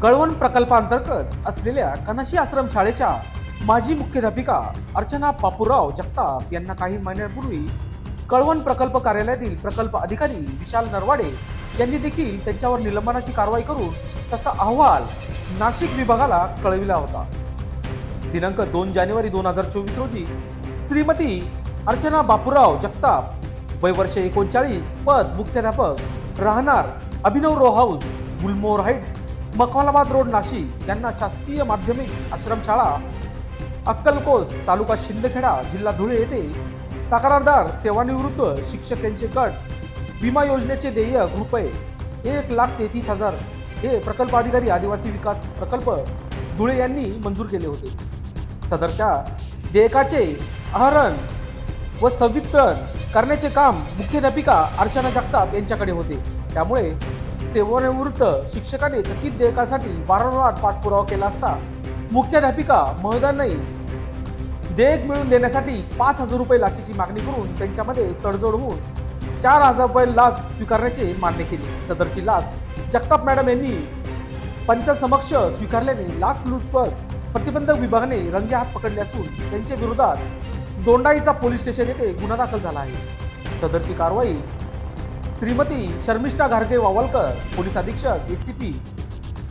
कळवण प्रकल्पांतर्गत असलेल्या कनाशी आश्रम शाळेच्या माजी मुख्याध्यापिका अर्चना बापूराव जगताप यांना काही महिन्यांपूर्वी कळवण प्रकल्प कार्यालयातील प्रकल्प अधिकारी विशाल नरवाडे यांनी देखील त्यांच्यावर निलंबनाची कारवाई करून तसा अहवाल नाशिक विभागाला कळविला होता। दिनांक 2 जानेवारी 2024 रोजी श्रीमती अर्चना बापूराव जगताप वय वर्ष 39 पद मुख्याध्यापक राहणार अभिनव रो हाऊस गुलमोहर हाइट्स मखमलाबाद रोड नाशिक यांना शासकीय माध्यमिक आश्रमशाळा अक्कलकोस तालुका शिंदखेडा जिल्हा धुळे येथे तक्रारदार सेवानिवृत्त शिक्षक यांचे गट विमा योजनेचे देयक रुपये 1,33,000 हे प्रकल्प अधिकारी आदिवासी विकास प्रकल्प धुळे यांनी मंजूर केले होते। सदरच्या देयकाचे आहरण व संवितरण करण्याचे काम मुख्याध्यापिका अर्चना जगताप यांच्याकडे होते। त्यामुळे सेवानिवृत्त शिक्षकाने थकीत देयकासाठी वारंवार पाठपुरावा केला असता मुख्याध्यापिका महोदयांनी देयक मिळवून देण्यासाठी 5,000 रुपये लाचेची मागणी करून त्यांच्यामध्ये तडजोड होऊन 4,000 रुपये लाच स्वीकारण्याचे मान्य केले। सदरची लाच जगताप मॅडम यांनी पंचासमक्ष स्वीकारल्याने लाचलुचपत प्रतिबंधक विभागाने रंगे हात पकडले असून त्यांच्या विरोधात दोंडाईचा पोलीस स्टेशन येथे गुन्हा दाखल झाला आहे। सदरची कारवाई श्रीमती शर्मिष्ठा घारगे वावलकर पोलीस अधीक्षक एसीपी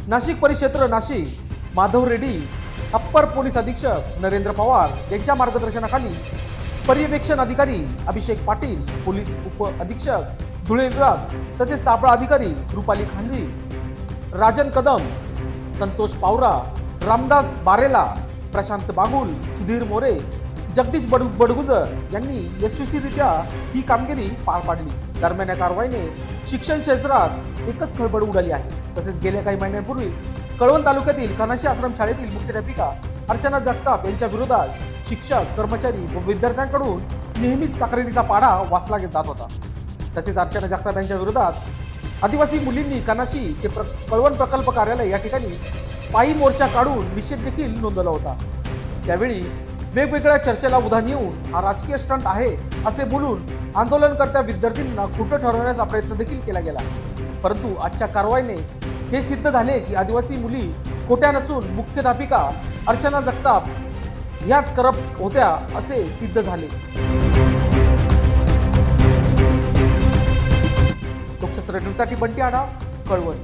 नाशिक परिक्षेत्र नाशिक माधव रेड्डी अप्पर पोलीस अधीक्षक नरेंद्र पवार यांच्या मार्गदर्शनाखाली पर्यवेक्षण अधिकारी अभिषेक पाटील पोलीस उप अधीक्षक धुळे विभाग तसेच सापळा अधिकारी रुपाली खांडवी राजन कदम संतोष पावरा रामदास बारेला प्रशांत बागुल सुधीर मोरे जगदीश बडगुजर यांनी यशस्वीरित्या ही कामगिरी पार पाडली। दरम्यान या कारवाईने शिक्षण क्षेत्रात एकच खळबळ उडाली आहे। तसेच गेल्या काही महिन्यांपूर्वी कळवण तालुक्यातील कनाशी आश्रम शाळेतील मुख्याध्यापिका अर्चना जगताप यांच्या विरोधात शिक्षक कर्मचारी व विद्यार्थ्यांकडून नेहमीच तक्रारीचा पाढा वाचला जात होता। तसेच अर्चना जगताप यांच्या विरोधात आदिवासी मुलींनी कनाशी ते कळवण प्रकल्प कार्यालय या ठिकाणी पायी मोर्चा काढून निषेध देखील नोंदवला होता। त्यावेळी वेगवेगळ्या चर्चेला उधाण येऊन हा राजकीय स्टंट आहे असे बोलून आंदोलनकर्त्या विद्यार्थ्यांना खोटं ठरवण्याचा प्रयत्न देखील केला गेला। परंतु आजच्या कारवाईने हे सिद्ध झाले की आदिवासी मुली खोट्या नसून मुख्याध्यापिका अर्चना जगताप याच करप्ट होत्या असे सिद्ध झाले। लोकशास्त्र न्यूजसाठी बंटी आढाव कळवण।